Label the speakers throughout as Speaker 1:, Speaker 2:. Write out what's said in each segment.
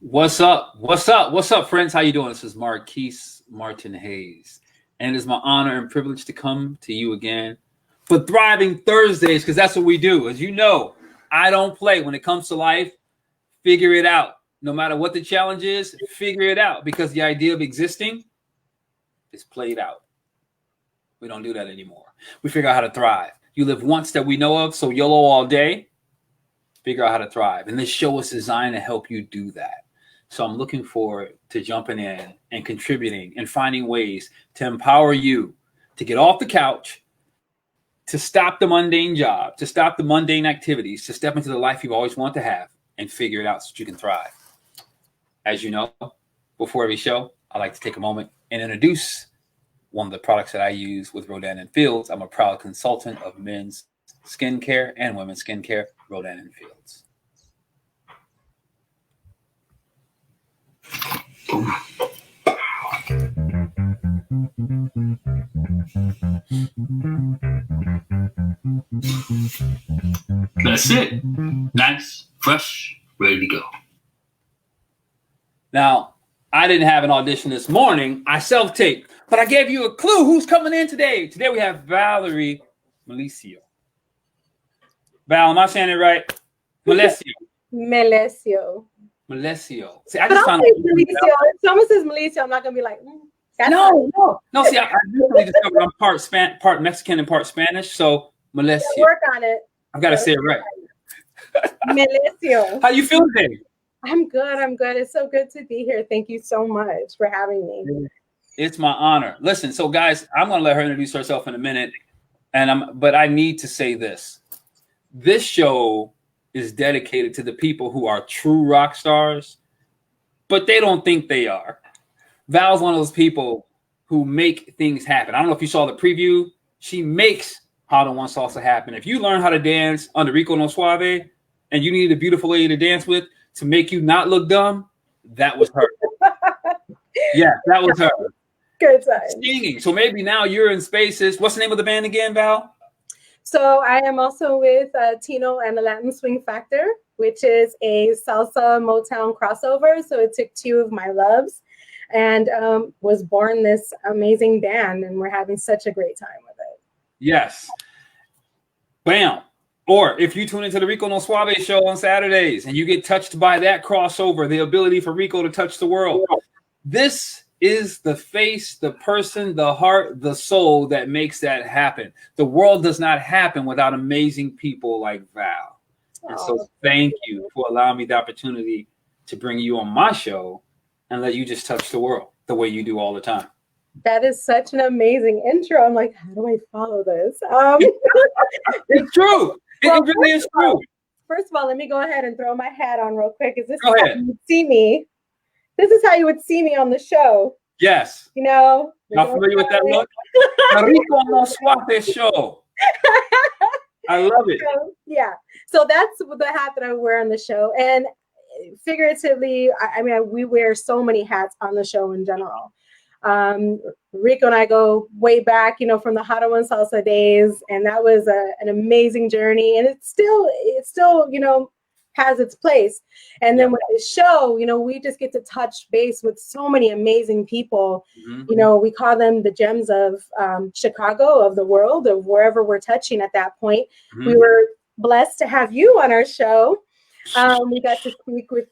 Speaker 1: What's up? What's up? What's up, friends? How you doing? This is Marquise Martin Hayes, and it is my honor and privilege to come to you again for Thriving Thursdays, because that's what we do. As you know, I don't play when it comes to life. Figure it out. No matter what the challenge is, figure it out, because the idea of existing is played out. We don't do that anymore. We figure out how to thrive. You live once that we know of, so YOLO all day. Figure out how to thrive. And this show is designed to help you do that. So I'm looking forward to jumping in and contributing and finding ways to empower you to get off the couch, to stop the mundane job, to stop the mundane activities, to step into the life you've always wanted to have and figure it out so that you can thrive. As you know, before every show, I like to take a moment and introduce one of the products that I use with Rodan & Fields. I'm a proud consultant of men's skincare and women's skincare, Rodan & Fields.
Speaker 2: That's it. Nice, fresh, ready to go.
Speaker 1: Now, I didn't have an audition this morning. I self-taped, but I gave you a clue who's coming in today. Today we have Valerie Melecio. Val, am I saying it right? Melecio.
Speaker 3: Melecio.
Speaker 1: Melecio. See, I
Speaker 3: But
Speaker 1: just
Speaker 3: I'll
Speaker 1: found
Speaker 3: say Melecio. If someone says Melecio, I'm not gonna be like, that's
Speaker 1: no. See, I recently discovered I'm part Mexican and part Spanish, so Melecio.
Speaker 3: Work on it.
Speaker 1: I've got to say it right.
Speaker 3: Melecio.
Speaker 1: How you feel today?
Speaker 3: I'm good. It's so good to be here. Thank you so much for having me.
Speaker 1: It's my honor. Listen, so guys, I'm gonna let her introduce herself in a minute, but I need to say this. This show is dedicated to the people who are true rock stars, but they don't think they are. Val's one of those people who make things happen. I don't know if you saw the preview. She makes How to One Salsa happen. If you learn how to dance under Rico No Suave and you need a beautiful lady to dance with to make you not look dumb, that was her. Yeah, that was her.
Speaker 3: Good time.
Speaker 1: Singing. So maybe now you're in spaces. What's the name of the band again, Val?
Speaker 3: So I am also with Tino and the Latin Swing Factor, which is a salsa Motown crossover. So it took two of my loves and was born this amazing band, and we're having such a great time with it.
Speaker 1: Yes. Bam. Or if you tune into the Rico No Suave show on Saturdays and you get touched by that crossover, the ability for Rico to touch the world, this is the face, the person, the heart, the soul that makes that happen. The world does not happen without amazing people like Val. And so thank you for allowing me the opportunity to bring you on my show and let you just touch the world the way you do all the time.
Speaker 3: That is such an amazing intro. I'm like, how do I follow this?
Speaker 1: It's true. It really is true.
Speaker 3: First of all, let me go ahead and throw my hat on real quick. Is this
Speaker 1: Go
Speaker 3: how
Speaker 1: ahead.
Speaker 3: you would see me? This is how you would see me on the show.
Speaker 1: Yes.
Speaker 3: You know?
Speaker 1: Not familiar with that look? The Rico No Suave show. I love it.
Speaker 3: So, yeah. So that's the hat that I wear on the show. And figuratively, I mean, we wear so many hats on the show in general. Rico and I go way back, you know, from the How to One Salsa days, and that was an amazing journey. And it still, you know, has its place. And then with the show, you know, we just get to touch base with so many amazing people. Mm-hmm. You know, we call them the gems of Chicago, of the world, of wherever we're touching at that point. Mm-hmm. We were blessed to have you on our show. We got to speak with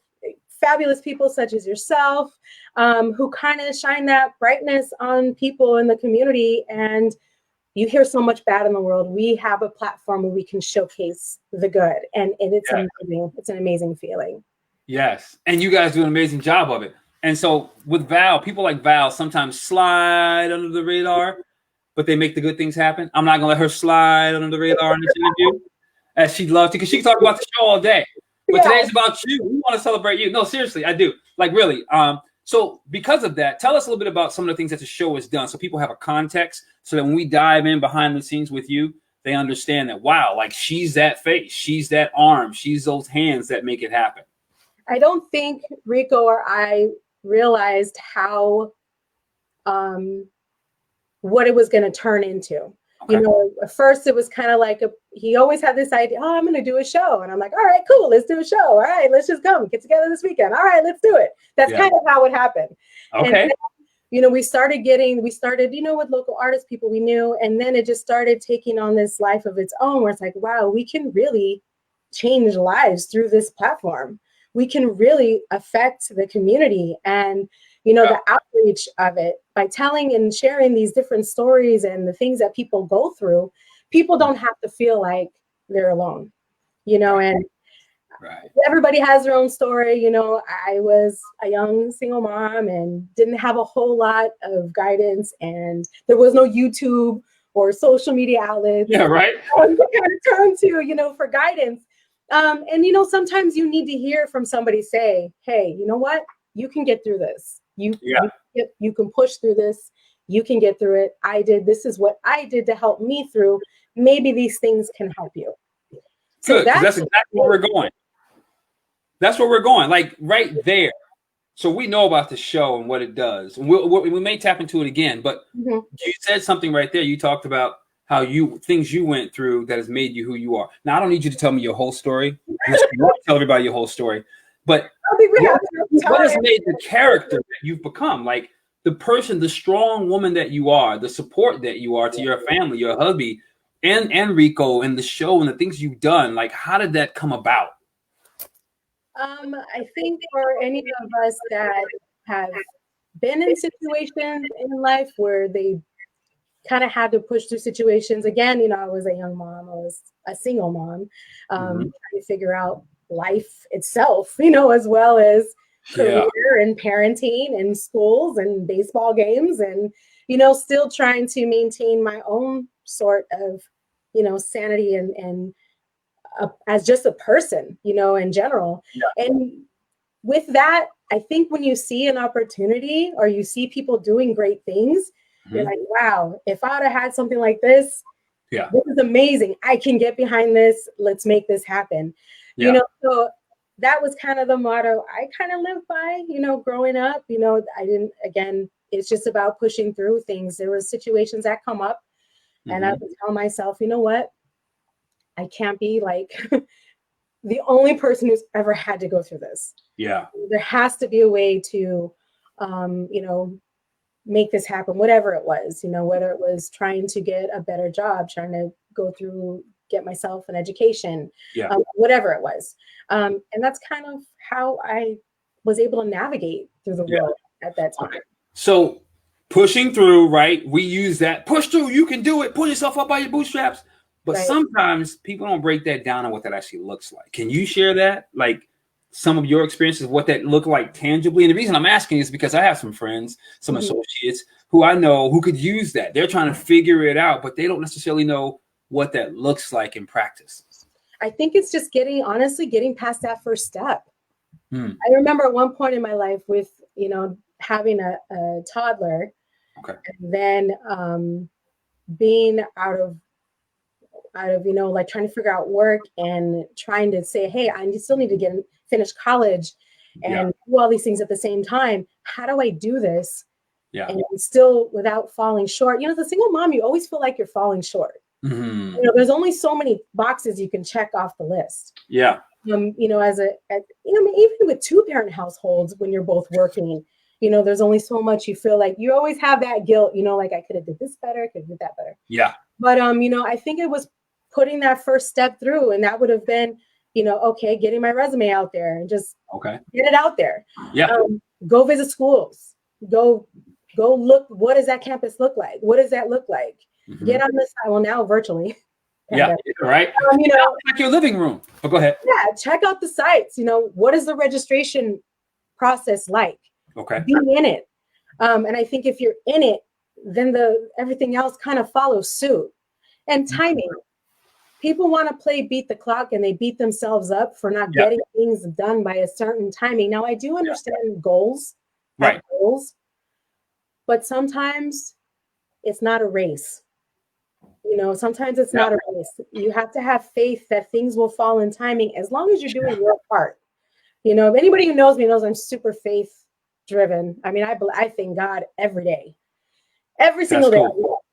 Speaker 3: fabulous people such as yourself, who kind of shine that brightness on people in the community. And you hear so much bad in the world. We have a platform where we can showcase the good, and it's amazing. It's an amazing feeling.
Speaker 1: Yes, and you guys do an amazing job of it. And so with Val, people like Val sometimes slide under the radar, but they make the good things happen. I'm not gonna let her slide under the radar in this interview, as she'd love to, because she can talk about the show all day. But today's about you. We want to celebrate you. No, seriously, I do. Like, really. So because of that, tell us a little bit about some of the things that the show has done so people have a context, so that when we dive in behind the scenes with you, they understand that, wow, like she's that face, she's that arm, she's those hands that make it happen.
Speaker 3: I don't think Rico or I realized how, what it was going to turn into.
Speaker 1: Okay.
Speaker 3: You know, at first it was kind of like he always had this idea, oh, I'm going to do a show. And I'm like, all right, cool, let's do a show. All right, let's just go get together this weekend. All right, let's do it. That's kind of how it happened.
Speaker 1: Okay.
Speaker 3: And then, you know, we started, you know, with local artists, people we knew, and then it just started taking on this life of its own where it's like, wow, we can really change lives through this platform. We can really affect the community and, you know, the outreach of it by telling and sharing these different stories and the things that people go through. People don't have to feel like they're alone, you know, and everybody has their own story. You know, I was a young single mom and didn't have a whole lot of guidance, and there was no YouTube or social media outlets.
Speaker 1: Yeah, right.
Speaker 3: To kind of turn to, you know, for guidance. And, you know, sometimes you need to hear from somebody say, hey, you know what? You can get through this. You can push through this. You can get through it. This is what I did to help me through. Maybe these things can help you.
Speaker 1: So that's exactly where we're going. That's where we're going, like right there. So we know about the show and what it does. And we may tap into it again, but you said something right there. You talked about how things you went through that has made you who you are. Now, I don't need you to tell me your whole story. You won't tell everybody your whole story. But what has made the character that you've become? Like the person, the strong woman that you are, the support that you are to your family, your hubby, and Rico, and the show and the things you've done. Like, how did that come about?
Speaker 3: I think for any of us that have been in situations in life where they kind of had to push through situations. Again, you know, I was a young mom. I was a single mom, trying to figure out life itself, you know, as well as career and parenting and schools and baseball games and, you know, still trying to maintain my own sort of, you know, sanity and as just a person, you know, in general. And with that, I think when you see an opportunity or you see people doing great things, you're like, wow, if I would have had something like this, this is amazing. I can get behind this. Let's make this happen. You know, so that was kind of the motto I kind of lived by, you know, growing up. You know, it's just about pushing through things. There were situations that come up and I would tell myself, you know what? I can't be like the only person who's ever had to go through this.
Speaker 1: Yeah.
Speaker 3: There has to be a way to, you know, make this happen, whatever it was, you know, whether it was trying to get a better job, trying to get myself an education, whatever it was. And that's kind of how I was able to navigate through the world at that time.
Speaker 1: Okay. So pushing through, right? We use that push through. You can do it. Pull yourself up by your bootstraps. But sometimes people don't break that down on what that actually looks like. Can you share that? Like some of your experiences, what that looked like tangibly? And the reason I'm asking is because I have some friends, some associates who I know who could use that. They're trying to figure it out, but they don't necessarily know what that looks like in practice.
Speaker 3: I think it's just getting past that first step. I remember at one point in my life with, you know, having a toddler and then being out of, you know, like trying to figure out work and trying to say, hey, I still need to finish college and do all these things at the same time. How do I do this? And still without falling short? You know, as a single mom, you always feel like you're falling short. You know, there's only so many boxes you can check off the list. You know, you know, even with 2-parent households, when you're both working, you know, there's only so much you feel like you always have that guilt, you know, like I could have did this better, could have did that better. But, you know, I think it was putting that first step through, and that would have been, you know, okay, getting my resume out there and just get it out there. Go visit schools, go look, what does that campus look like? What does that look like? Get on this side. Well, now virtually.
Speaker 1: Right. You know, like your living room. But go ahead.
Speaker 3: Check out the sites. You know, what is the registration process like? Be in it. And I think if you're in it, then everything else kind of follows suit. And timing. People want to play beat the clock and they beat themselves up for not getting things done by a certain timing. Now, I do understand goals, but sometimes it's not a race. You know, sometimes it's not a race. You have to have faith that things will fall in timing as long as you're doing your part. You know, if anybody who knows me knows I'm super faith driven. I mean, I thank God every day, every single day.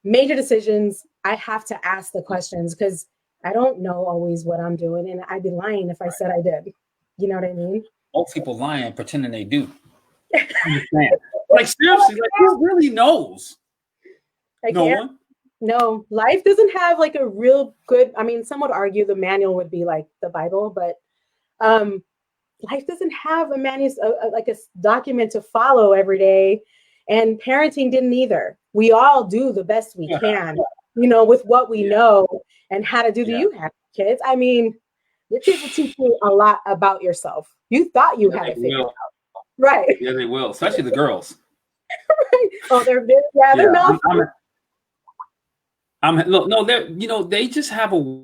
Speaker 3: major decisions, I have to ask the questions because I don't know always what I'm doing. And I'd be lying if I said I did. You know what I mean?
Speaker 1: Most people lying, pretending they do. Like, seriously, like, who really knows? No one.
Speaker 3: No, life doesn't have like a real good, I mean, some would argue the manual would be like the Bible, but life doesn't have a like a document to follow every day. And parenting didn't either. We all do the best we can, you know, with what we know and how to do. You have kids. I mean, your kids will teach you a lot about yourself. You thought you had it figured out. Right.
Speaker 1: Yeah, they will, especially the girls.
Speaker 3: Right. Oh, they're not.
Speaker 1: Look, no, they're, you know, they just have a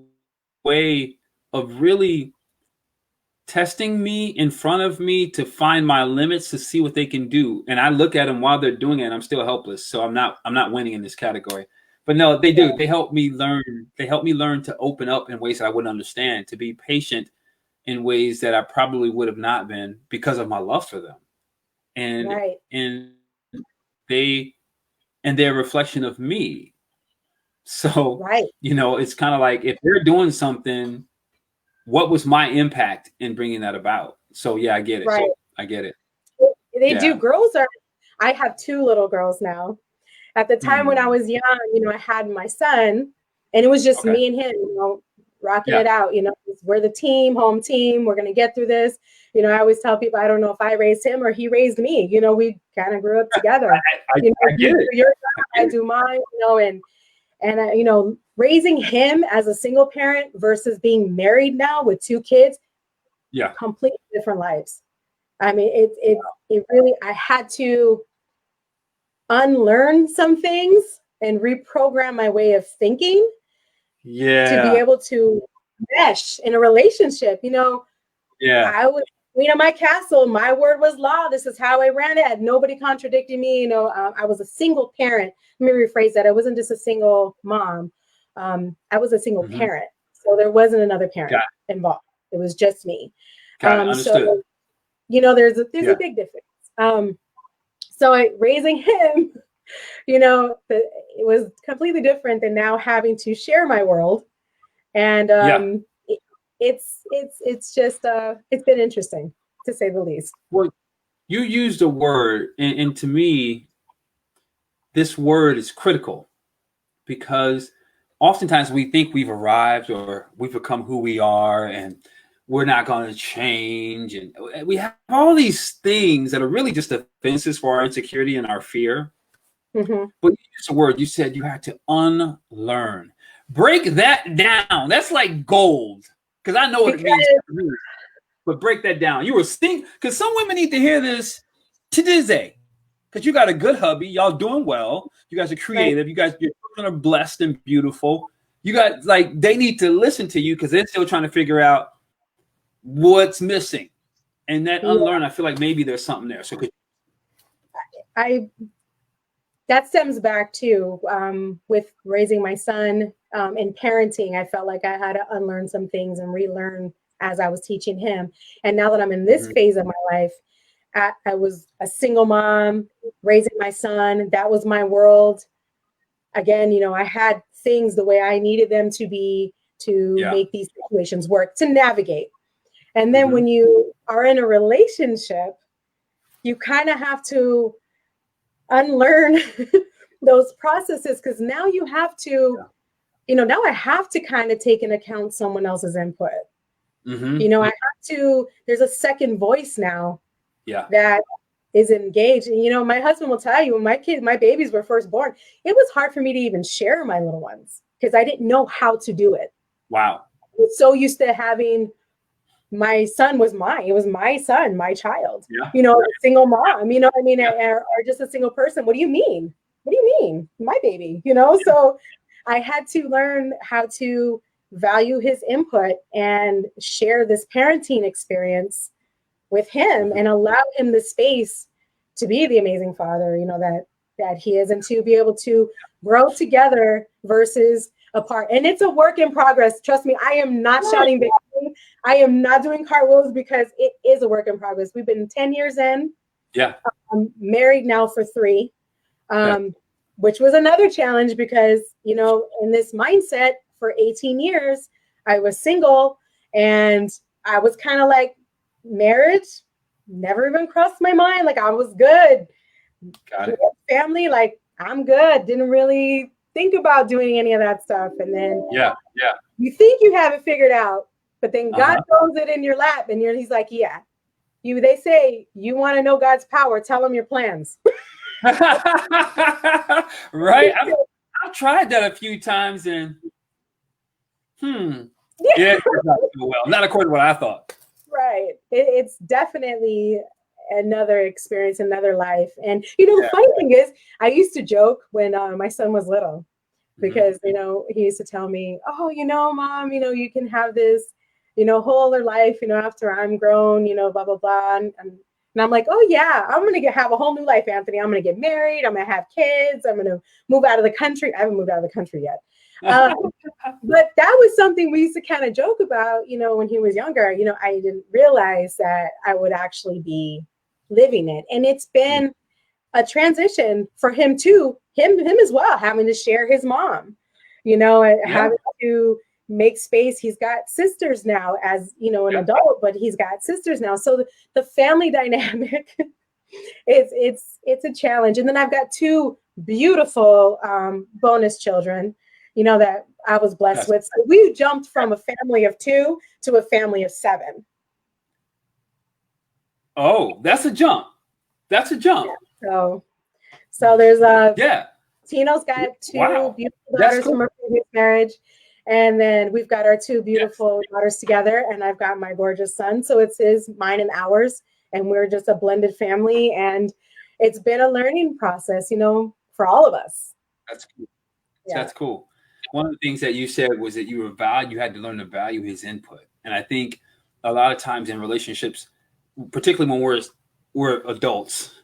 Speaker 1: way of really testing me in front of me to find my limits to see what they can do. And I look at them while they're doing it and I'm still helpless. So I'm not winning in this category. But no, they do. They help me learn. They help me learn to open up in ways that I wouldn't understand, to be patient in ways that I probably would have not been because of my love for them. And they're a reflection of me. So, you know, it's kind of like, if they're doing something, what was my impact in bringing that about? So, yeah, I get it.
Speaker 3: Right.
Speaker 1: I get it.
Speaker 3: They do. Girls I have 2 little girls now. At the time when I was young, you know, I had my son and it was just me and him, you know, rocking it out. You know, we're the home team. We're going to get through this. You know, I always tell people, I don't know if I raised him or he raised me. You know, we kind of grew up together.
Speaker 1: I get it.
Speaker 3: You do your job, I do mine, you know, and you know, raising him as a single parent versus being married now with 2 kids, completely different lives. I mean, it really, I had to unlearn some things and reprogram my way of thinking to be able to mesh in a relationship. You know, I was queen of my castle. My word was law. This is how I ran it. I had nobody contradicting me. You know, I was a single parent. Let me rephrase that. I wasn't just a single mom. I was a single parent. So there wasn't another parent involved. It was just me. So, you know, there's a big difference. So raising him, you know, it was completely different than now having to share my world. And it's just, it's been interesting, to say the least.
Speaker 1: Well, you used a word, and to me, this word is critical, because oftentimes we think we've arrived or we've become who we are and we're not going to change. And we have all these things that are really just defenses for our insecurity and our fear. But you used a word, you said you had to unlearn. Break that down. That's like gold, because I know what it means. But break that down. You were because some women need to hear this today. Because you got a good hubby, y'all doing well. You guys are creative. You guys, your children are blessed and beautiful. You got, like, they need to listen to you because they're still trying to figure out what's missing. And that unlearn, I feel like maybe there's something there. So
Speaker 3: that stems back to with raising my son and parenting. I felt like I had to unlearn some things and relearn as I was teaching him. And now that I'm in this phase of my life, I was a single mom raising my son. That was my world. Again, you know, I had things the way I needed them to be to make these situations work, to navigate. And then when you are in a relationship, you kind of have to unlearn those processes, because now you have to, you know, now I have to kind of take into account someone else's input. You know, I have to, there's a second voice now that is engaged. And, you know, my husband will tell you, when my babies were first born, it was hard for me to even share my little ones because I didn't know how to do it.
Speaker 1: Wow.
Speaker 3: I was so used to having, my son was mine. It was my son, my child, you know, a single mom, you know what I mean? Or just a single person. What do you mean? What do you mean? My baby, you know? So I had to learn how to value his input and share this parenting experience with him and allow him the space to be the amazing father, you know, that he is, and to be able to grow together versus apart. And it's a work in progress. Trust me, I am not shouting victory. I am not doing cartwheels, because it is a work in progress. We've been 10 years in. I'm married now for 3. which was another challenge because, you know, in this mindset for 18 years, I was single and I was kind of like, marriage never even crossed my mind. Like I was good.
Speaker 1: Got it.
Speaker 3: Family, like I'm good. Didn't really think about doing any of that stuff. And then you think you have it figured out, but then God throws it in your lap and he's like, yeah, they say you want to know God's power, tell him your plans.
Speaker 1: Right. I've tried that a few times and it turned out so well. Not according to what I thought.
Speaker 3: Right. It's definitely another experience, another life. And, you know, the funny thing is, I used to joke when my son was little because, you know, he used to tell me, oh, you know, Mom, you know, you can have this, you know, whole other life, you know, after I'm grown, you know, blah, blah, blah. And I'm like, oh, yeah, I'm going to have a whole new life, Anthony. I'm going to get married. I'm going to have kids. I'm going to move out of the country. I haven't moved out of the country yet. But that was something we used to kind of joke about, you know, when he was younger. You know, I didn't realize that I would actually be living it. And it's been a transition for him too, him as well, having to share his mom, you know, and having to make space. He's got sisters now as, you know, an adult, but he's got sisters now. So the family dynamic, it's a challenge. And then I've got two beautiful bonus children, you know, that I was blessed with. So we jumped from a family of 2 to a family of 7.
Speaker 1: Oh, that's a jump. That's a jump.
Speaker 3: Yeah. So there's Tino's got 2 beautiful daughters from her previous marriage. And then we've got our 2 beautiful daughters together. And I've got my gorgeous son. So it's mine and ours. And we're just a blended family. And it's been a learning process, you know, for all of us.
Speaker 1: That's cool. Yeah. That's cool. One of the things that you said was that you had to learn to value his input. And I think a lot of times in relationships, particularly when we're adults,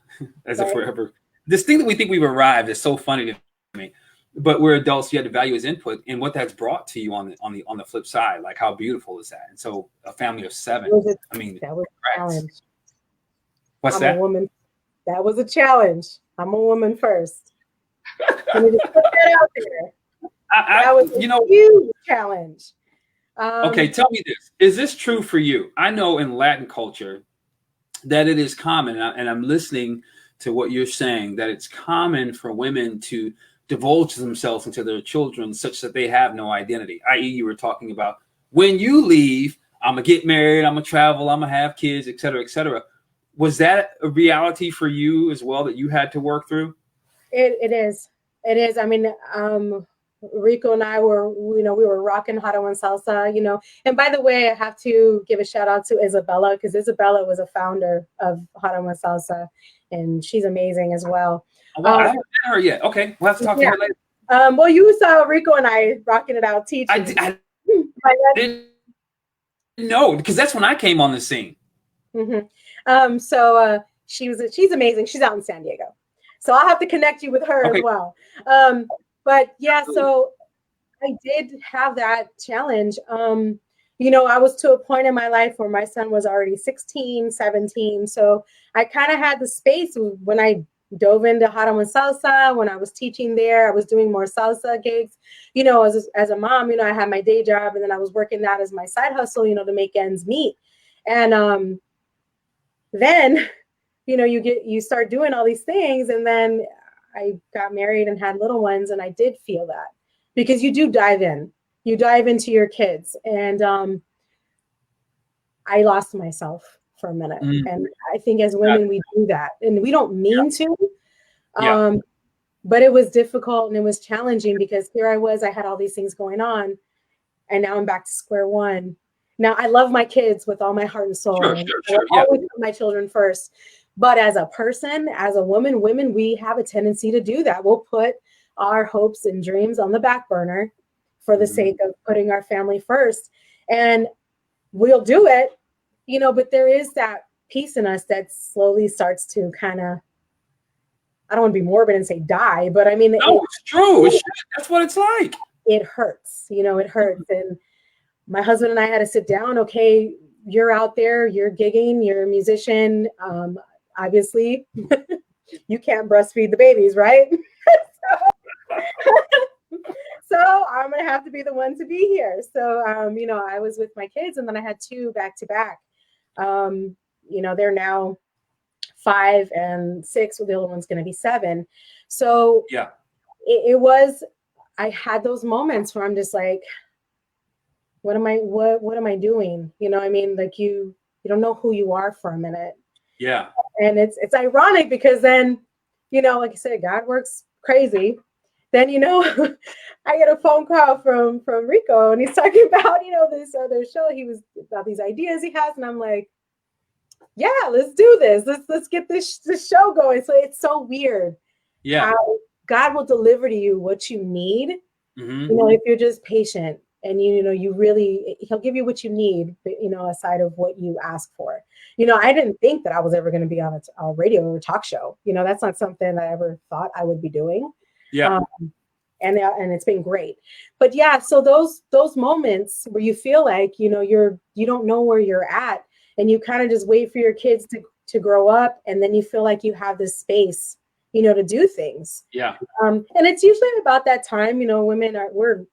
Speaker 1: as if we're ever, this thing that we think we've arrived is so funny to me, but we're adults. You had to value his input and what that's brought to you on the flip side. Like how beautiful is that? And so a family of 7. I mean,
Speaker 3: that was a challenge.
Speaker 1: What's that?
Speaker 3: I'm a woman. That was a challenge. I'm a woman first. Let me just put that out there. That was a huge challenge.
Speaker 1: Okay, tell me this. Is this true for you? I know in Latin culture that it is common, and I'm listening to what you're saying, that it's common for women to divulge themselves into their children such that they have no identity, i.e. you were talking about when you leave, I'm going to get married, I'm going to travel, I'm going to have kids, et cetera, et cetera. Was that a reality for you as well that you had to work through?
Speaker 3: It is. It is. I mean, Rico and I were, you know, we were rocking Hara and Salsa, you know. And by the way, I have to give a shout out to Isabella, because Isabella was a founder of Hara and Salsa, and she's amazing as well.
Speaker 1: Well, I haven't met her yet. Okay, we'll have to talk to her later.
Speaker 3: Well, you saw Rico and I rocking it out teaching.
Speaker 1: I didn't know, because that's when I came on the scene.
Speaker 3: Mm-hmm. So she's amazing. She's out in San Diego, so I'll have to connect you with her as well. But yeah, so I did have that challenge. You know, I was to a point in my life where my son was already 16, 17. So I kind of had the space when I dove into Hara and Salsa. When I was teaching there, I was doing more salsa gigs. You know, as a mom, you know, I had my day job, and then I was working that as my side hustle, you know, to make ends meet. And then, you know, you start doing all these things, and then I got married and had little ones, and I did feel that, because you do dive into your kids. And I lost myself for a minute. And I think as women, we do that, and we don't mean to, but it was difficult and it was challenging, because here I was, I had all these things going on, and now I'm back to square one. Now I love my kids with all my heart and soul. I always put my children first. But as a person, as a woman, women, we have a tendency to do that. We'll put our hopes and dreams on the back burner for the sake of putting our family first. And we'll do it, you know, but there is that piece in us that slowly starts to kind of, I don't want to be morbid and say die, but I mean,
Speaker 1: it's true. That's what it's like.
Speaker 3: It hurts, you know, it hurts. And my husband and I had to sit down. Okay, you're out there, you're gigging, you're a musician. Obviously, you can't breastfeed the babies, right? So I'm gonna have to be the one to be here. So I was with my kids, and then I had two back to back. They're now 5 and 6. Well, the other one's gonna be 7. So
Speaker 1: Yeah.
Speaker 3: it was. I had those moments where I'm just like, what am I doing? Like you don't know who you are for a minute.
Speaker 1: Yeah.
Speaker 3: And it's ironic because then, like I said, God works crazy. Then, I get a phone call from Rico, and he's talking about, this other show. He was about these ideas he has. And I'm like, yeah, let's do this. Let's get this show going. So it's so weird.
Speaker 1: Yeah.
Speaker 3: How God will deliver to you what you need.
Speaker 1: Mm-hmm.
Speaker 3: If you're just patient and you really, he'll give you what you need, aside of what you ask for. I didn't think that I was ever going to be on a radio or talk show. That's not something I ever thought I would be doing.
Speaker 1: Yeah.
Speaker 3: And it's been great. But yeah, so those moments where you feel like, you don't know where you're at, and you kind of just wait for your kids to grow up, and then you feel like you have this space, to do things.
Speaker 1: Yeah.
Speaker 3: And it's usually about that time, women we're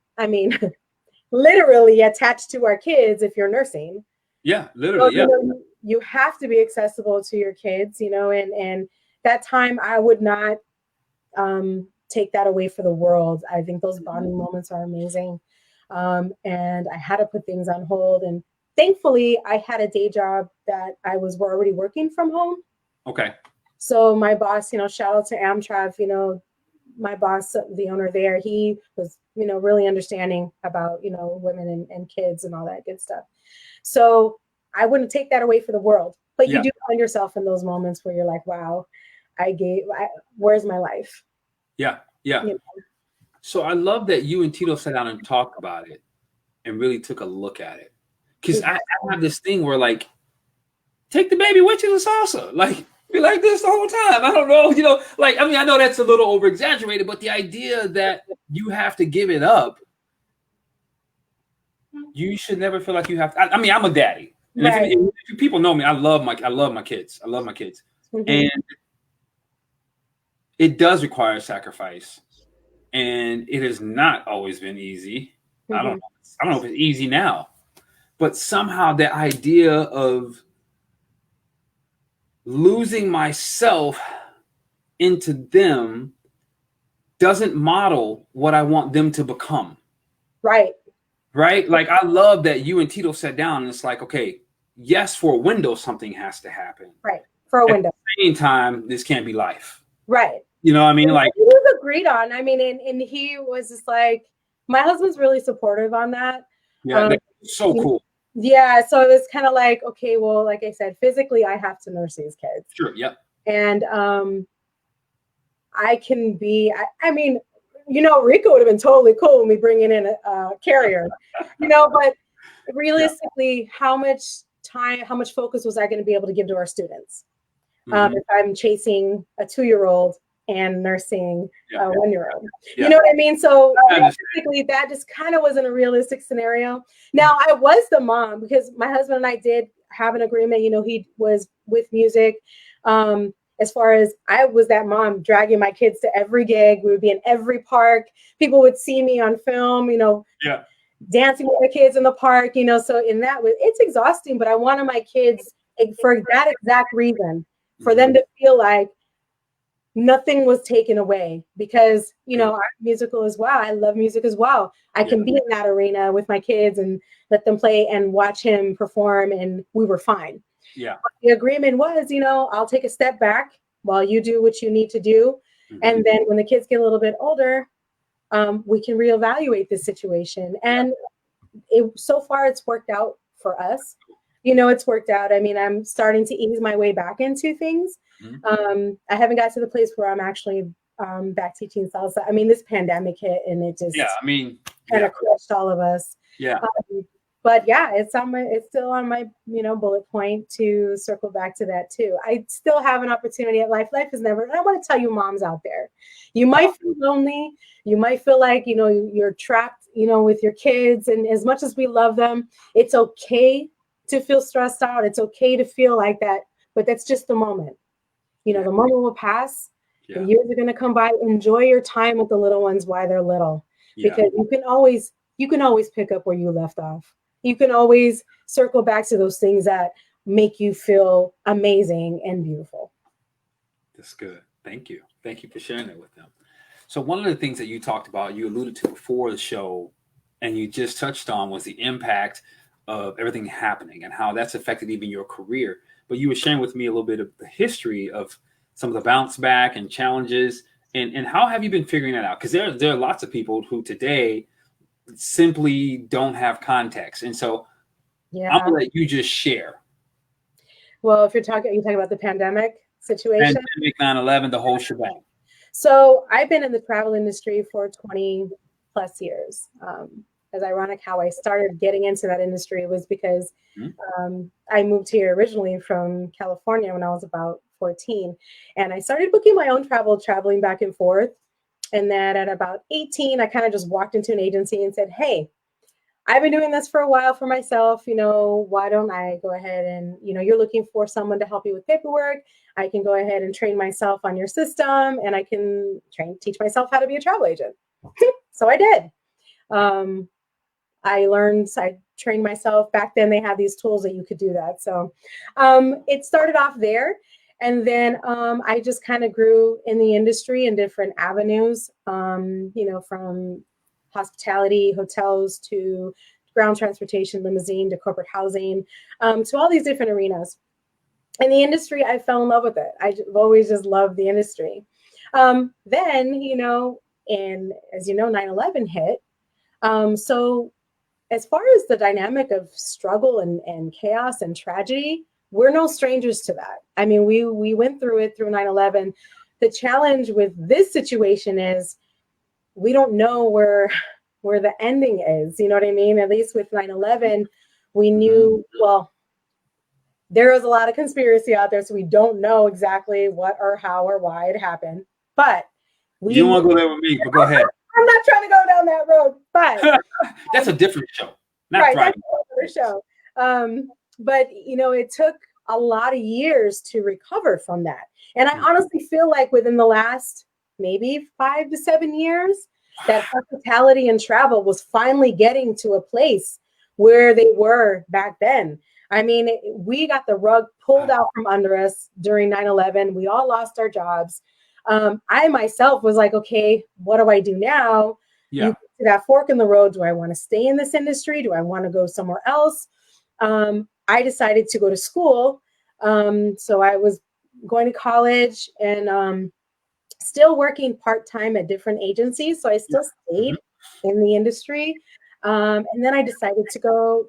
Speaker 3: literally attached to our kids if you're nursing.
Speaker 1: Yeah, literally.
Speaker 3: So, you have to be accessible to your kids, and that time I would not take that away for the world. I think those bonding moments are amazing. And I had to put things on hold. And thankfully, I had a day job that I was already working from home.
Speaker 1: Okay.
Speaker 3: So my boss, shout out to Amtrav, my boss, the owner there, he was, really understanding about, women and kids and all that good stuff. So I wouldn't take that away for the world. But you do find yourself in those moments where you're like, wow, where's my life?
Speaker 1: Yeah. Yeah. So I love that you and Tito sat down and talked about it and really took a look at it. Because I have this thing where, like, take the baby with you to salsa. Like, be like this the whole time. I don't know, I know that's a little over exaggerated, but the idea that you have to give it up, you should never feel like you have to. I'm a daddy. And
Speaker 3: right.
Speaker 1: if people know me, I love my kids. I love my kids. Mm-hmm. And it does require sacrifice. And it has not always been easy. Mm-hmm. I don't know if it's easy now. But somehow the idea of losing myself into them doesn't model what I want them to become.
Speaker 3: Right.
Speaker 1: Right? Like, I love that you and Tito sat down and it's like, okay, yes, for a window, something has to happen.
Speaker 3: Right. For a window.
Speaker 1: At the same time, this can't be life.
Speaker 3: Right.
Speaker 1: You know what I mean? Like,
Speaker 3: it was agreed on. And he was just like, my husband's really supportive on that.
Speaker 1: Yeah, that's so cool.
Speaker 3: Yeah, so it was kind of like, okay, well, like I said, physically, I have to nurse these kids.
Speaker 1: Sure, yep.
Speaker 3: And I can be, Rico would have been totally cool with me bringing in a carrier, but realistically, how much focus was I going to be able to give to our students? Mm-hmm. If I'm chasing a 2-year-old and nursing a 1-year-old. You know what I mean? So basically that just kind of wasn't a realistic scenario. Now I was the mom because my husband and I did have an agreement, he was with music. As far as I was that mom dragging my kids to every gig, we would be in every park. People would see me on film, dancing with the kids in the park, so in that way, it's exhausting, but I wanted my kids for that exact reason, for them to feel like nothing was taken away because, I'm musical as well. I love music as well. I can be in that arena with my kids and let them play and watch him perform. And we were fine.
Speaker 1: Yeah.
Speaker 3: But the agreement was, I'll take a step back while you do what you need to do. Mm-hmm. And then when the kids get a little bit older, we can reevaluate this situation. And so far it's worked out for us. It's worked out. I'm starting to ease my way back into things. Mm-hmm. I haven't got to the place where I'm actually back teaching salsa. This pandemic hit and it just kind of crushed all of us.
Speaker 1: Yeah.
Speaker 3: But yeah, it's still on my, bullet point to circle back to that too. I still have an opportunity at life. Life is never, and I want to tell you moms out there, you might feel lonely. You might feel like, you're trapped, with your kids. And as much as we love them, it's okay to feel stressed out. It's okay to feel like that, but that's just the moment. The moment will pass
Speaker 1: Yeah.
Speaker 3: The years are going to come by. Enjoy your time with the little ones while they're little, because you can always pick up where you left off. You can always circle back to those things that make you feel amazing and beautiful.
Speaker 1: That's good. Thank you. Thank you for sharing that with them. So one of the things that you talked about, you alluded to before the show, and you just touched on, was the impact of everything happening and how that's affected even your career. But you were sharing with me a little bit of the history of some of the bounce back and challenges, and how have you been figuring that out? Because there are lots of people who today simply don't have context. And so I'm going to let you just share.
Speaker 3: Well, if you're talking about the pandemic situation.
Speaker 1: Pandemic, 9/11, the whole shebang.
Speaker 3: So I've been in the travel industry for 20 plus years. It's ironic how I started getting into that industry was because I moved here originally from California when I was about 14. And I started booking my own traveling back and forth. And then at about 18, I kind of just walked into an agency and said, hey, I've been doing this for a while for myself. Why don't I go ahead and, you're looking for someone to help you with paperwork. I can go ahead and train myself on your system, and I can teach myself how to be a travel agent. So I did. I trained myself. Back then they had these tools that you could do that. So it started off there. And then I just kind of grew in the industry in different avenues, from hospitality, hotels, to ground transportation, limousine, to corporate housing, to all these different arenas. In the industry, I fell in love with it. I've always just loved the industry. Then, and as you know, 9/11 hit. So as far as the dynamic of struggle and chaos and tragedy, we're no strangers to that. I mean, we went through it through 9/11. The challenge with this situation is we don't know where the ending is. You know what I mean? At least with 9/11, we knew, well, there was a lot of conspiracy out there, so we don't know exactly what or how or why it happened. But
Speaker 1: you don't want to go there with me, but go ahead.
Speaker 3: I'm not trying to go down that road, but
Speaker 1: that's a different show.
Speaker 3: Right, that's another show. But it took a lot of years to recover from that. And I honestly feel like within the last maybe 5 to 7 years, that hospitality and travel was finally getting to a place where they were back then. I mean, we got the rug pulled out from under us during 9/11. We all lost our jobs. I myself was like, okay, what do I do now?
Speaker 1: Yeah.
Speaker 3: You see that fork in the road. Do I want to stay in this industry? Do I want to go somewhere else? I decided to go to school. So I was going to college and still working part-time at different agencies. So I still stayed in the industry. And then I decided to go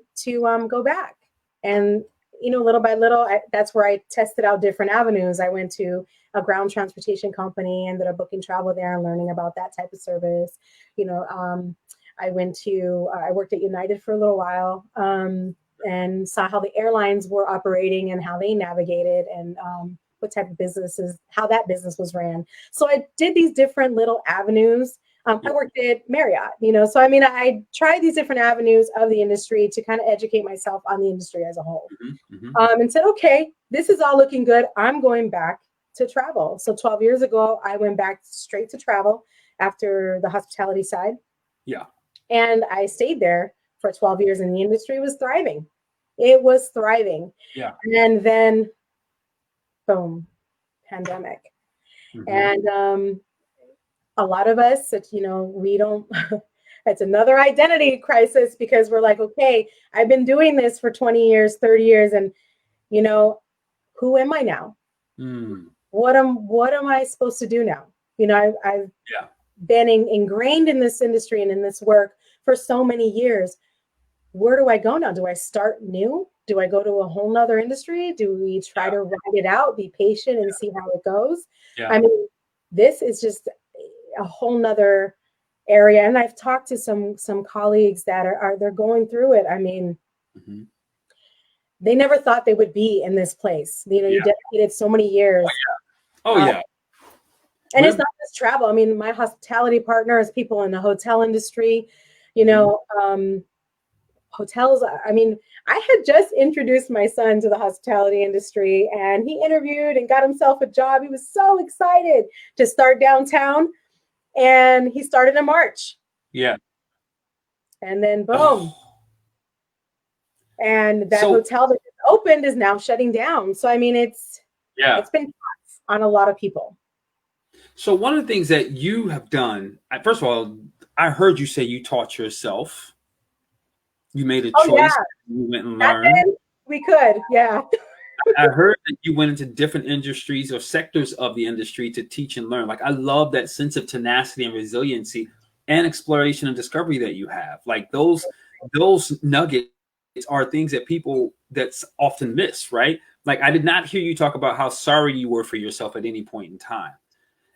Speaker 3: back. And, little by little, that's where I tested out different avenues. I went to a ground transportation company, ended up booking travel there and learning about that type of service. I worked at United for a little while and saw how the airlines were operating and how they navigated and what type of businesses, how that business was ran. So I did these different little avenues. I worked at Marriott, so I mean, I tried these different avenues of the industry to kind of educate myself on the industry as a whole, and said, okay, this is all looking good. I'm going back to travel. So 12 years ago, I went back straight to travel after the hospitality side.
Speaker 1: Yeah.
Speaker 3: And I stayed there for 12 years and the industry was thriving. It was thriving.
Speaker 1: Yeah.
Speaker 3: And then, boom, pandemic. And a lot of us, we don't, it's another identity crisis because we're like, okay, I've been doing this for 20 years, 30 years. And, who am I now? What am I supposed to do now? I've been ingrained in this industry and in this work for so many years. Where do I go now? Do I start new? Do I go to a whole nother industry? Do we try to ride it out, be patient and see how it goes?
Speaker 1: Yeah.
Speaker 3: I mean, this is just a whole nother area. And I've talked to some colleagues that they're going through it. I mean, they never thought they would be in this place. You dedicated so many years.
Speaker 1: Oh yeah.
Speaker 3: And it's not just travel. I mean, my hospitality partners, people in the hotel industry, hotels. I mean, I had just introduced my son to the hospitality industry, and he interviewed and got himself a job. He was so excited to start downtown, and he started in March.
Speaker 1: Yeah.
Speaker 3: And then boom. And that hotel that opened is now shutting down. So, I mean, it's been tough on a lot of people.
Speaker 1: So one of the things that you have done, first of all, I heard you say you taught yourself. You made a choice.
Speaker 3: Yeah.
Speaker 1: You went and learned.
Speaker 3: We could, yeah.
Speaker 1: I heard that you went into different industries or sectors of the industry to teach and learn. Like, I love that sense of tenacity and resiliency and exploration and discovery that you have. Like, those nuggets are things that people that's often miss, right? Like, I did not hear you talk about how sorry you were for yourself at any point in time.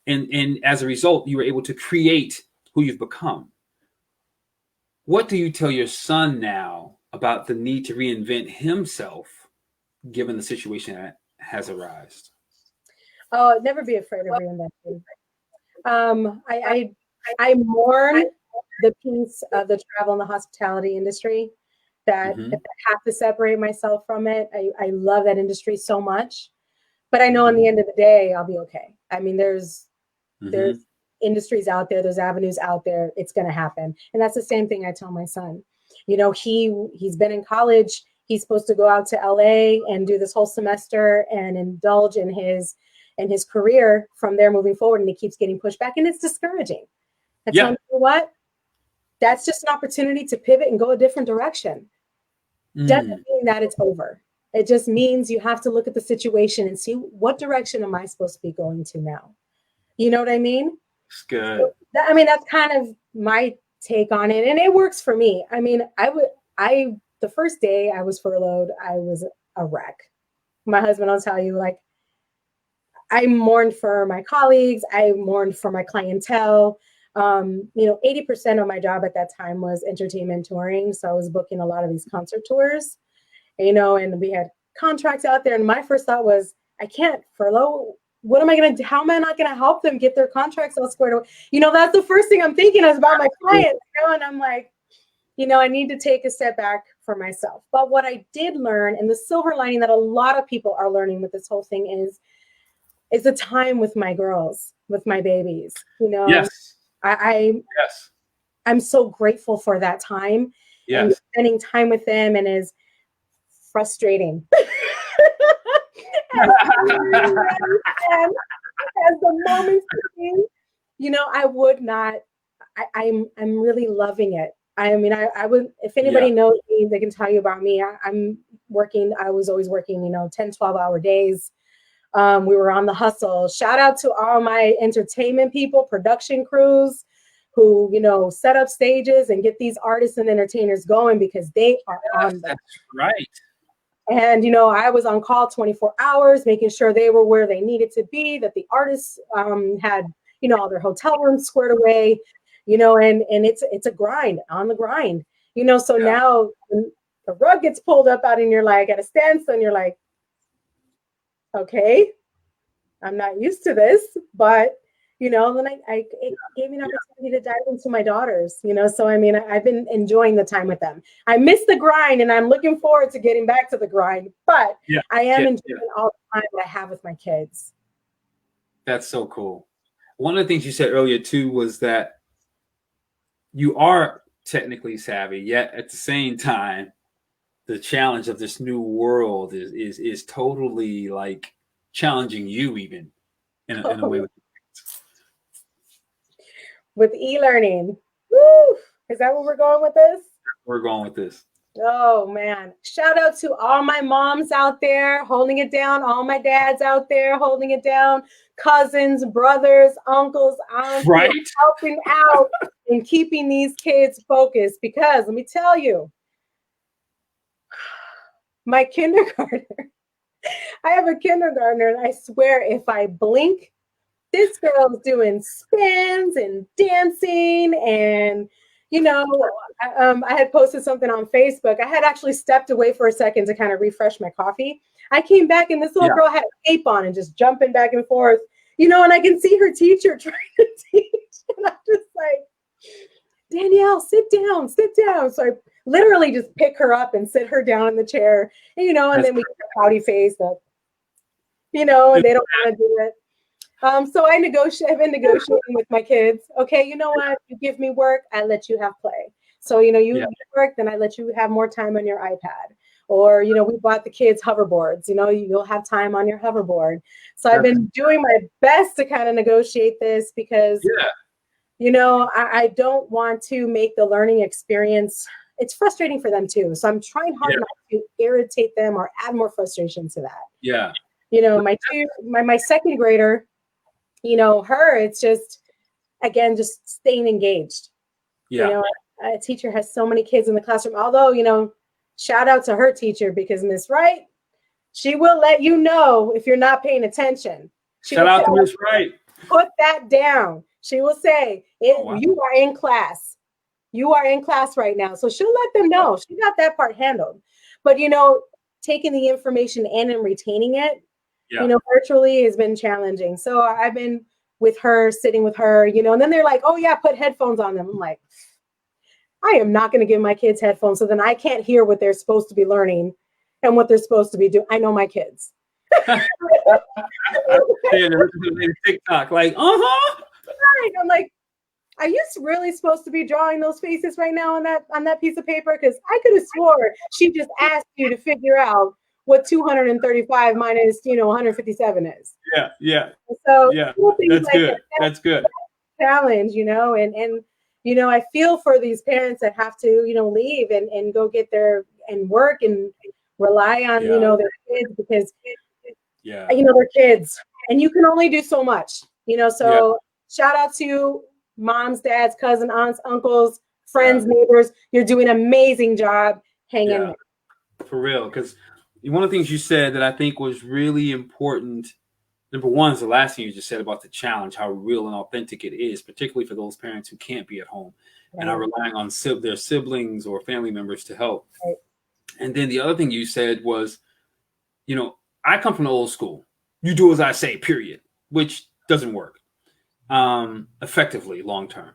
Speaker 1: And as a result, you were able to create who you've become. What do you tell your son now about the need to reinvent himself, given the situation that has arisen?
Speaker 3: Oh, never be afraid of reinventing. I mourn the piece of the travel and the hospitality industry that I have to separate myself from it. I love that industry so much, but I know in the end of the day, I'll be okay. I mean, there's industries out there, there's avenues out there. It's going to happen. And that's the same thing I tell my son. You know, he's been in college. He's supposed to go out to LA and do this whole semester and indulge in his career from there moving forward. And he keeps getting pushed back, and it's discouraging. I tell him, you know what? That's just an opportunity to pivot and go a different direction. Doesn't mean that it's over. It just means you have to look at the situation and see, what direction am I supposed to be going to now? You know what I mean?
Speaker 1: It's good.
Speaker 3: So that's kind of my take on it. And it works for me. I mean, the first day I was furloughed, I was a wreck. My husband will tell you, like, I mourned for my colleagues. I mourned for my clientele. 80% of my job at that time was entertainment touring. So I was booking a lot of these concert tours, and we had contracts out there. And my first thought was, I can't furlough. What am I going to do? How am I not going to help them get their contracts all squared away? That's the first thing I'm thinking is about my clients, and I'm like, I need to take a step back for myself. But what I did learn, and the silver lining that a lot of people are learning with this whole thing is the time with my girls, with my babies.
Speaker 1: Yes.
Speaker 3: I'm so grateful for that time.
Speaker 1: Yes.
Speaker 3: And spending time with them, and is frustrating. as the moments, I would not. I'm really loving it. I mean, I would, if anybody knows me, they can tell you about me. I'm working. I was always working, 10, 12-hour days. We were on the hustle. Shout out to all my entertainment people, production crews who, set up stages and get these artists and entertainers going, because they are on them.
Speaker 1: That's right.
Speaker 3: And, I was on call 24 hours, making sure they were where they needed to be, that the artists had, all their hotel rooms squared away, and it's a grind, on the grind, so now when the rug gets pulled up out and you're like at a standstill, and you're like, okay, I'm not used to this, but, then it gave me an opportunity to dive into my daughters, so, I've been enjoying the time with them. I miss the grind, and I'm looking forward to getting back to the grind, but I am enjoying all the time that I have with my kids.
Speaker 1: That's so cool. One of the things you said earlier too was that you are technically savvy, yet at the same time, the challenge of this new world is totally like challenging you, even in a way.
Speaker 3: With e-learning. Woo! Is that where we're going with this?
Speaker 1: We're going with this.
Speaker 3: Oh, man. Shout out to all my moms out there holding it down. All my dads out there holding it down. Cousins, brothers, uncles, aunts,
Speaker 1: right?
Speaker 3: Helping out and keeping these kids focused. Because let me tell you, my kindergartner, I have a kindergartner, and I swear if I blink, this girl's doing spins and dancing, and I had posted something on Facebook. I had actually stepped away for a second to kind of refresh my coffee. I came back, and this little girl had a cape on and just jumping back and forth, and I can see her teacher trying to teach, and I'm just like, Danielle, sit down, sit down. So I literally just pick her up and sit her down in the chair, and, you know, and then we get a pouty face up, you know, and they don't want to do it. So I've been negotiating with my kids. Okay, you know what? You give me work, I let you have play. So, you know, you work, then I let you have more time on your iPad. Or, you know, we bought the kids hoverboards, you know, you'll have time on your hoverboard. So I've been doing my best to kind of negotiate this because, you know, I don't want to make the learning experience, it's frustrating for them too. So I'm trying hard not to irritate them or add more frustration to that.
Speaker 1: Yeah.
Speaker 3: You know, my second grader, you know, it's just, again, just staying engaged.
Speaker 1: Yeah.
Speaker 3: You know, a teacher has so many kids in the classroom, although, you know, shout out to her teacher, because Miss Wright, she will let you know if you're not paying attention.
Speaker 1: Shout out to Miss Wright.
Speaker 3: Put that down. She will say, you are in class. You are in class right now. So she'll let them know. She got that part handled. But, you know, taking the information in and retaining it, you know, virtually has been challenging. So I've been with her, sitting with her, you know, and then they're like, oh yeah, put headphones on them. I'm like, I am not going to give my kids headphones, so then I can't hear what they're supposed to be learning and what they're supposed to be doing. I know my kids.
Speaker 1: TikTok, like,
Speaker 3: Right. I'm like, are you really supposed to be drawing those faces right now on that piece of paper? Because I could have swore she just asked you to figure out what 235 minus, you know, 157 is.
Speaker 1: Yeah.
Speaker 3: So
Speaker 1: that's like good. That's good.
Speaker 3: Challenge, you know, and you know, I feel for these parents that have to, you know, leave and go get and work and rely on, you know, their kids, because, you know, they're kids and you can only do so much, you know. So shout out to moms, dads, cousins, aunts, uncles, friends, neighbors. You're doing an amazing job. Hang in there.
Speaker 1: For real. Because one of the things you said that I think was really important, number one, is the last thing you just said about the challenge, how real and authentic it is, particularly for those parents who can't be at home and are relying on their siblings or family members to help.
Speaker 3: Right.
Speaker 1: And then the other thing you said was, you know, I come from the old school. You do as I say, period, which doesn't work effectively long term,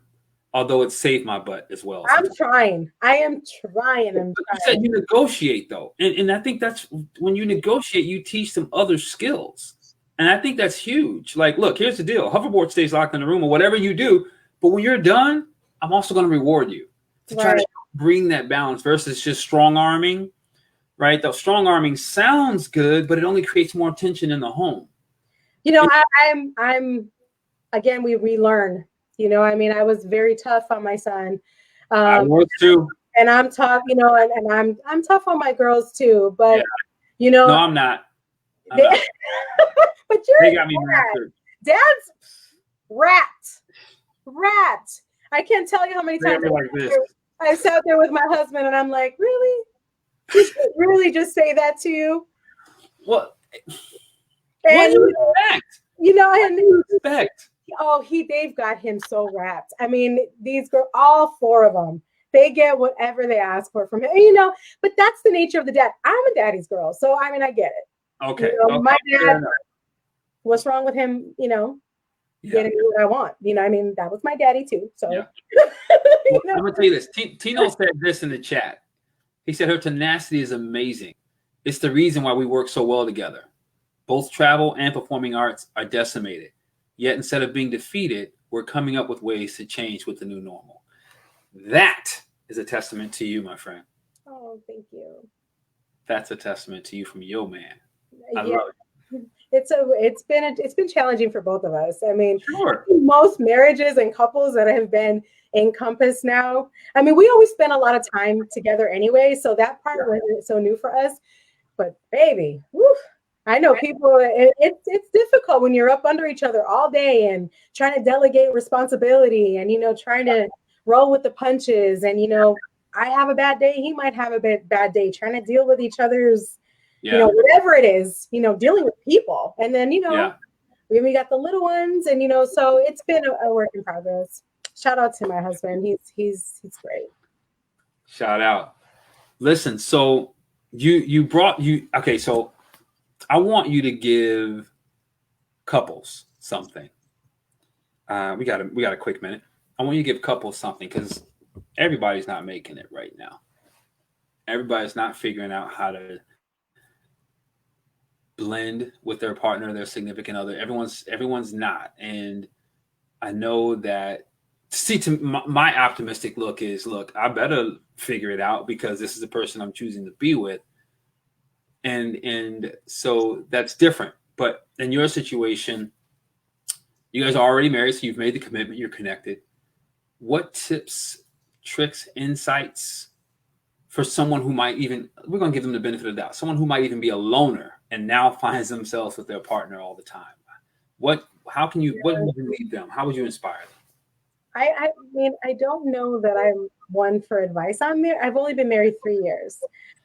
Speaker 1: although it saved my butt as well.
Speaker 3: I'm trying. I am trying.
Speaker 1: You said you negotiate, though. And I think that's when you negotiate, you teach them other skills. And I think that's huge. Like, look, here's the deal. Hoverboard stays locked in the room or whatever you do. But when you're done, I'm also going to reward you to try to bring that balance versus just strong arming, right? The strong arming sounds good, but it only creates more tension in the home.
Speaker 3: You know, I'm again, we relearn. You know, I mean, I was very tough on my son.
Speaker 1: I was too.
Speaker 3: And I'm tough, you know, and I'm tough on my girls too. But, you know.
Speaker 1: No, I'm not.
Speaker 3: But
Speaker 1: they got me mastered.
Speaker 3: Dad's wrapped. I can't tell you how many times I sat there with my husband and I'm like, really? Did you really just say that to you?
Speaker 1: What?
Speaker 3: And you know, and
Speaker 1: respect.
Speaker 3: Oh, they've got him so wrapped. I mean, these girls, all four of them, they get whatever they ask for from him. And, you know, but that's the nature of the dad. I'm a daddy's girl, so I mean, I get it.
Speaker 1: Okay.
Speaker 3: You know, my dad. What's wrong with him? You know, getting what I want. You know, I mean, that was my daddy too. So
Speaker 1: you know? I'm gonna tell you this. Tino said this in the chat. He said her tenacity is amazing. It's the reason why we work so well together. Both travel and performing arts are decimated. Yet instead of being defeated, we're coming up with ways to change with the new normal. That is a testament to you, my friend.
Speaker 3: Oh, thank you.
Speaker 1: That's a testament to you from your man. I love it.
Speaker 3: It's been challenging for both of us. I mean, most marriages and couples that have been encompassed now. I mean, we always spend a lot of time together anyway, so that part wasn't so new for us. But baby, I know people. It's difficult when you're up under each other all day and trying to delegate responsibility and, you know, trying to roll with the punches. And, you know, I have a bad day, he might have a bad day, trying to deal with each other's. You know, whatever it is, you know, dealing with people. And then, you know, we got the little ones and, you know, so it's been a work in progress. Shout out to my husband. He's great.
Speaker 1: Shout out. Listen, so okay, so I want you to give couples something. We got a quick minute. I want you to give couples something because everybody's not making it right now. Everybody's not figuring out how to blend with their partner, their significant other. Everyone's not. And I know that, see, to my optimistic look is, look, I better figure it out because this is the person I'm choosing to be with. And so that's different. But in your situation, you guys are already married, so you've made the commitment, you're connected. What tips, tricks, insights for someone who might even, we're going to give them the benefit of the doubt, someone who might even be a loner and now finds themselves with their partner all the time? What would you lead them? How would you inspire them?
Speaker 3: I mean, I don't know that I'm one for advice. I've only been married 3 years.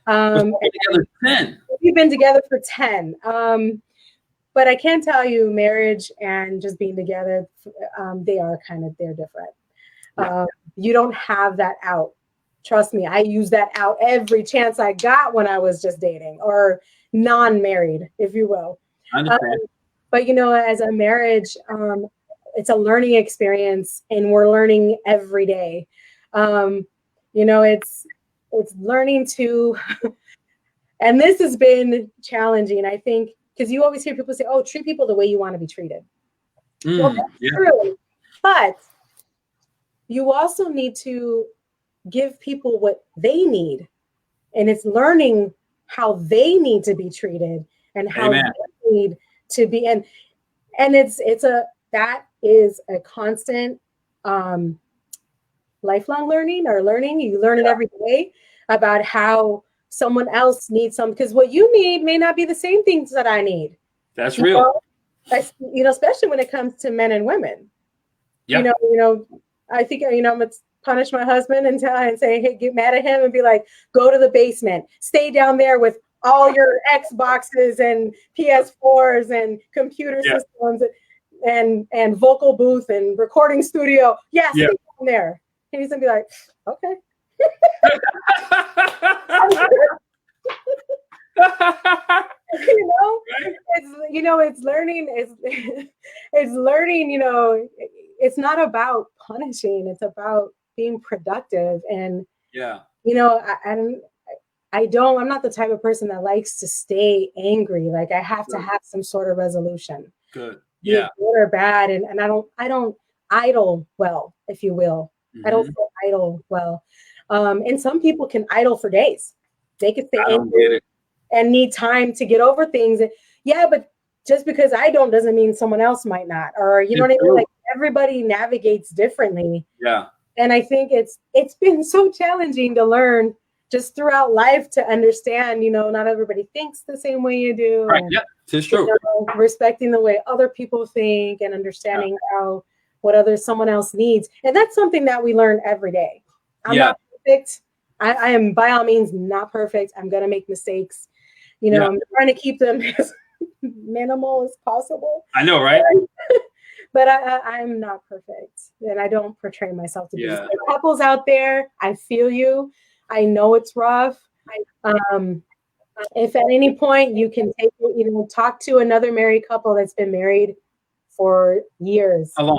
Speaker 1: Together 10.
Speaker 3: We've been together for 10. But I can tell you, marriage and just being together, they're different.
Speaker 1: Yeah.
Speaker 3: You don't have that out. Trust me, I use that out every chance I got when I was just dating or non-married, if you will.
Speaker 1: I understand.
Speaker 3: But as a marriage, it's a learning experience, and we're learning every day. It's learning to, and this has been challenging, I think, because you always hear people say, "Oh, treat people the way you want to be treated." Well, that's true, but you also need to give people what they need, and it's learning how they need to be treated and how
Speaker 1: Amen.
Speaker 3: they need to be, and that is a constant lifelong learning. You learn it every day about how someone else needs something, because what you need may not be the same things that I need.
Speaker 1: That's real.
Speaker 3: Especially when it comes to men and women.
Speaker 1: Yeah.
Speaker 3: I think I'm gonna punish my husband and say, hey, get mad at him and be like, go to the basement, stay down there with all your Xboxes and PS4s and computer systems and vocal booth and recording studio. Stay down there. And he's gonna be like, okay. It's learning. It's learning. It's not about punishing. It's about being productive. And I'm not the type of person that likes to stay angry. Like, I have to have some sort of resolution.
Speaker 1: Good.
Speaker 3: Good or bad, and I don't idle well, if you will.
Speaker 1: Mm-hmm.
Speaker 3: I don't idle well. And some people can idle for days. They can stay angry and need time to get over things. Yeah, but just because I don't doesn't mean someone else might not. Or know what I mean? Like, everybody navigates differently.
Speaker 1: Yeah.
Speaker 3: And I think it's been so challenging to learn just throughout life to understand, not everybody thinks the same way you do.
Speaker 1: Right.
Speaker 3: And,
Speaker 1: yeah, it's true.
Speaker 3: Respecting the way other people think and understanding what someone else needs. And that's something that we learn every day. I'm not perfect. I am by all means not perfect. I'm going to make mistakes. I'm trying to keep them as minimal as possible.
Speaker 1: I know, right?
Speaker 3: But I'm not perfect, and I don't portray myself to be. So couples out there, I feel you. I know it's rough. If at any point you can talk to another married couple that's been married for years,
Speaker 1: a long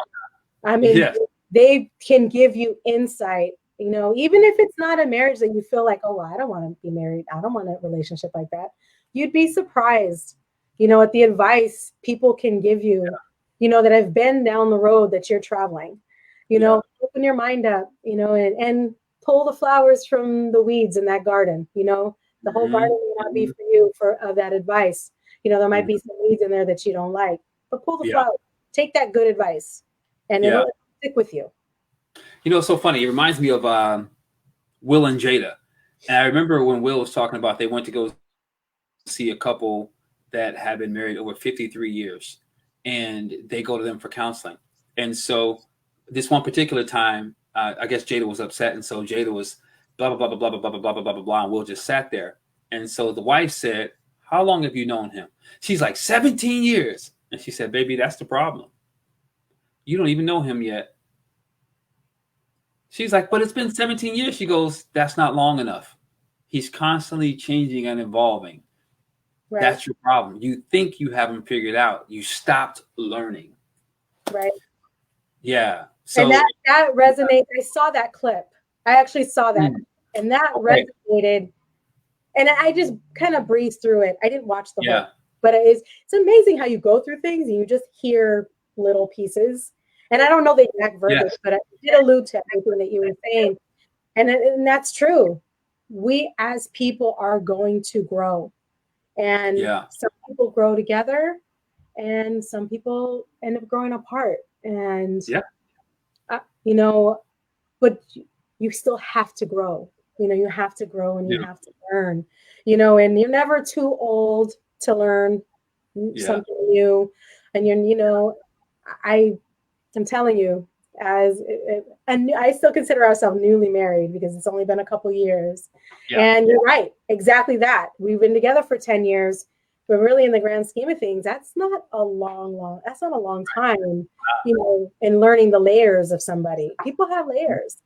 Speaker 1: time.
Speaker 3: I mean, they can give you insight. Even if it's not a marriage that you feel like, oh, I don't want to be married, I don't want a relationship like that. You'd be surprised, at the advice people can give you. That have been down the road that you're traveling. Open your mind up, and pull the flowers from the weeds in that garden. The whole garden may not be for you for that advice. There might be some weeds in there that you don't like, but pull the flowers. Take that good advice, and it'll stick with you.
Speaker 1: It's so funny. It reminds me of Will and Jada. And I remember when Will was talking about they went to go see a couple that had been married over 53 years. And they go to them for counseling. And so this one particular time, I guess Jada was upset. And so Jada was blah, blah, blah, blah, blah, blah, blah, blah, blah, blah, blah. And Will just sat there. And so the wife said, how long have you known him? She's like, 17 years. And she said, baby, that's the problem. You don't even know him yet. She's like, but it's been 17 years. She goes, that's not long enough. He's constantly changing and evolving. Right. That's your problem. You think you have him figured out. You stopped learning.
Speaker 3: Right.
Speaker 1: Yeah. So
Speaker 3: and that resonates. I saw that clip. I actually saw that,
Speaker 1: Mm.
Speaker 3: and that
Speaker 1: Okay.
Speaker 3: resonated. And I just kind of breezed through it. I didn't watch the
Speaker 1: Yeah.
Speaker 3: whole, but it's amazing how you go through things and you just hear little pieces. And I don't know the exact verbiage,
Speaker 1: Yes.
Speaker 3: but I did allude to everything that you were saying, and that's true. We as people are going to grow, and
Speaker 1: Yeah.
Speaker 3: some people grow together, and some people end up growing apart. And
Speaker 1: Yeah.
Speaker 3: you know, but you still have to grow. You have to grow and you
Speaker 1: Yeah.
Speaker 3: have to learn, and you're never too old to learn
Speaker 1: Yeah.
Speaker 3: something new. And I am telling you, and I still consider ourselves newly married because it's only been a couple years.
Speaker 1: Yeah.
Speaker 3: And you're right, exactly that. We've been together for 10 years, but really in the grand scheme of things, that's not a long time, in learning the layers of somebody. People have layers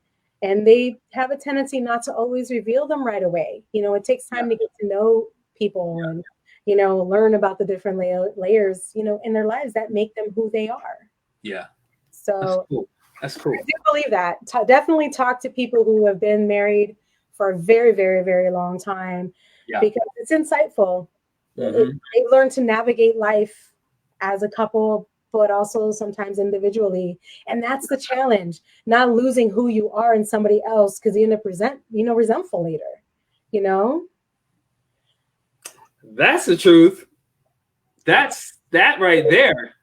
Speaker 3: and they have a tendency not to always reveal them right away. It takes time to get to know people and, learn about the different layers, in their lives that make them who they are.
Speaker 1: Yeah.
Speaker 3: So
Speaker 1: That's cool.
Speaker 3: I do believe that. Definitely talk to people who have been married for a very, very, very long time, because it's insightful.
Speaker 1: Mm-hmm.
Speaker 3: They've learned to navigate life as a couple, but also sometimes individually. And that's the challenge, not losing who you are in somebody else, because you end up resentful later,
Speaker 1: That's the truth. That right there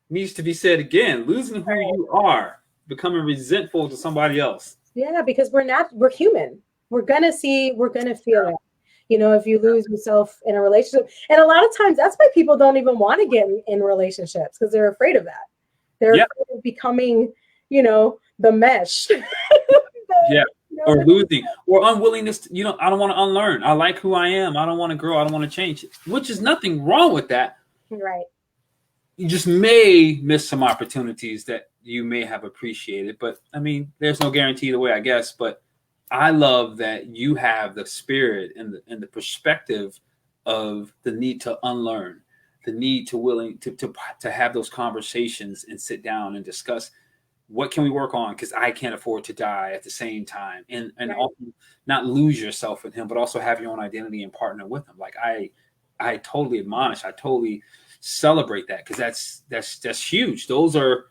Speaker 1: needs to be said again. Losing who you are, becoming resentful to somebody else.
Speaker 3: Yeah, because we're human. We're gonna feel it. If you lose yourself in a relationship. And a lot of times that's why people don't even want to get in relationships, because they're afraid of that. They're afraid of becoming, the mesh.
Speaker 1: Or losing, or unwillingness to, I don't want to unlearn. I like who I am. I don't want to grow. I don't want to change, which is nothing wrong with that.
Speaker 3: Right.
Speaker 1: You just may miss some opportunities that you may have appreciated. But I mean, there's no guarantee either way, I guess. But I love that you have the spirit and the perspective of the need to unlearn, the need to willing to have those conversations and sit down and discuss what can we work on, because I can't afford to die at the same time, and
Speaker 3: Right.
Speaker 1: also not lose yourself with him, but also have your own identity and partner with him. Like I totally admonish, I totally celebrate that, because that's huge. Those are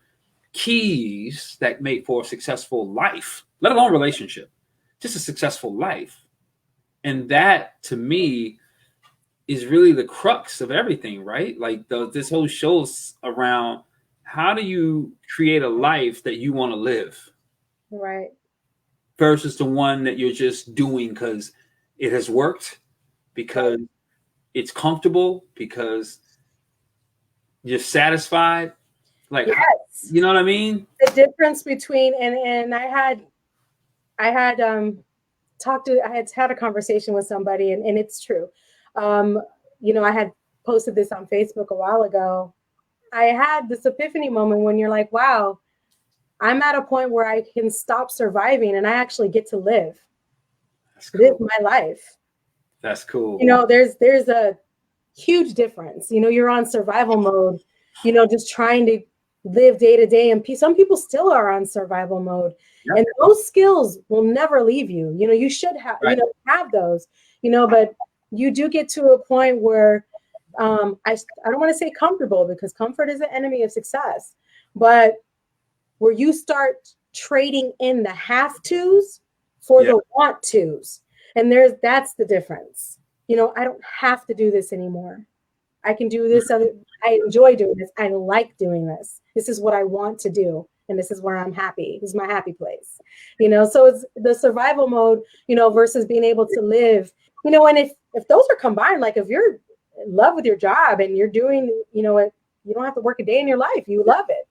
Speaker 1: keys that make for a successful life, let alone relationship, just a successful life. And that to me is really the crux of everything, right? Like this whole show's around, how do you create a life that you want to live,
Speaker 3: Right.
Speaker 1: versus the one that you're just doing because it has worked, because it's comfortable, because you're satisfied. Like,
Speaker 3: Yes.
Speaker 1: you know what I mean?
Speaker 3: The difference between and I had had a conversation with somebody, and it's true. I had posted this on Facebook a while ago. I had this epiphany moment when you're like, wow, I'm at a point where I can stop surviving and I actually get to live my life.
Speaker 1: That's cool.
Speaker 3: There's a huge difference. You're on survival mode, just trying to live day to day. And some people still are on survival mode. Yep. And those skills will never leave you. You should have, have those, but you do get to a point where I don't want to say comfortable, because comfort is an enemy of success, but where you start trading in the have tos for the want tos. And that's the difference. I don't have to do this anymore. I can do this. I enjoy doing this. I like doing this. This is what I want to do. And this is where I'm happy. This is my happy place. So it's the survival mode, versus being able to live, and if those are combined, like if you're in love with your job and you're doing, you don't have to work a day in your life. You love it,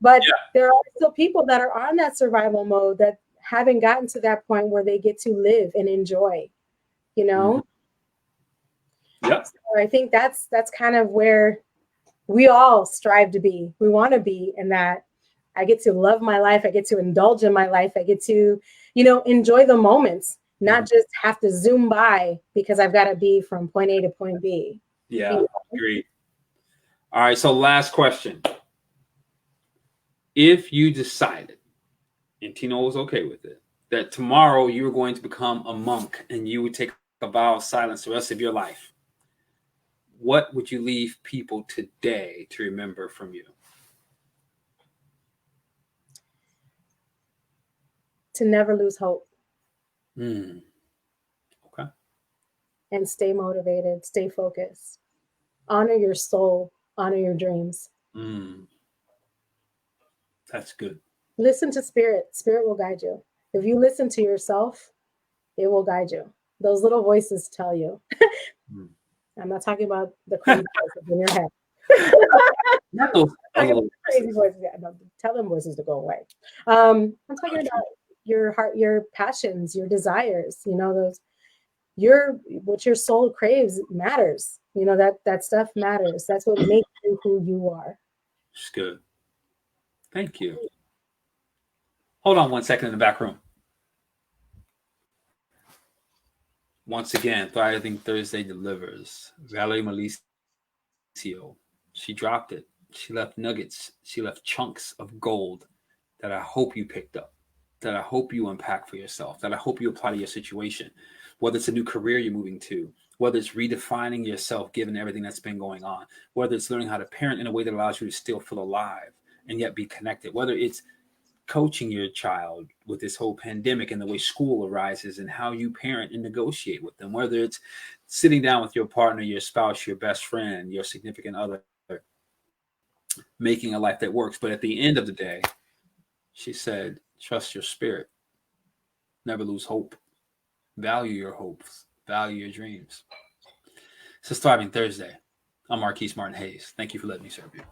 Speaker 3: but there are still people that are on that survival mode that haven't gotten to that point where they get to live and enjoy,
Speaker 1: Mm-hmm. Yep.
Speaker 3: So I think that's kind of where we all strive to be. We want to be in that. I get to love my life. I get to indulge in my life. I get to, enjoy the moments, not just have to zoom by because I've got to be from point A to point B.
Speaker 1: Yeah, agreed. All right, so last question. If you decided, and Tino was okay with it, that tomorrow you were going to become a monk and you would take a vow of silence the rest of your life, what would you leave people today to remember from you?
Speaker 3: To never lose hope.
Speaker 1: Okay.
Speaker 3: And stay motivated, stay focused. Honor your soul, honor your dreams.
Speaker 1: That's good.
Speaker 3: Listen to spirit. Spirit will guide you. If you listen to yourself, it will guide you. Those little voices tell you. I'm not talking about the crazy voices in your head.
Speaker 1: Not those
Speaker 3: crazy voices. Yeah, no, tell them voices to go away. I'm talking about your heart, your passions, your desires. You know, those what your soul craves matters. You know, that stuff matters. That's what makes you who you are.
Speaker 1: It's good. Thank you. Hold on 1 second in the back room. Once again, Thriving Thursday delivers. Valerie Melecio. She dropped it. She left nuggets. She left chunks of gold that I hope you picked up, that I hope you unpack for yourself, that I hope you apply to your situation, whether it's a new career you're moving to, whether it's redefining yourself given everything that's been going on, whether it's learning how to parent in a way that allows you to still feel alive and yet be connected, whether it's coaching your child with this whole pandemic and the way school arises and how you parent and negotiate with them, whether it's sitting down with your partner, your spouse, your best friend, your significant other, making a life that works. But at the end of the day, she said, trust your spirit, never lose hope, value your hopes, value your dreams. This is Thriving Thursday. I'm Marquise Martin Hayes. Thank you for letting me serve you.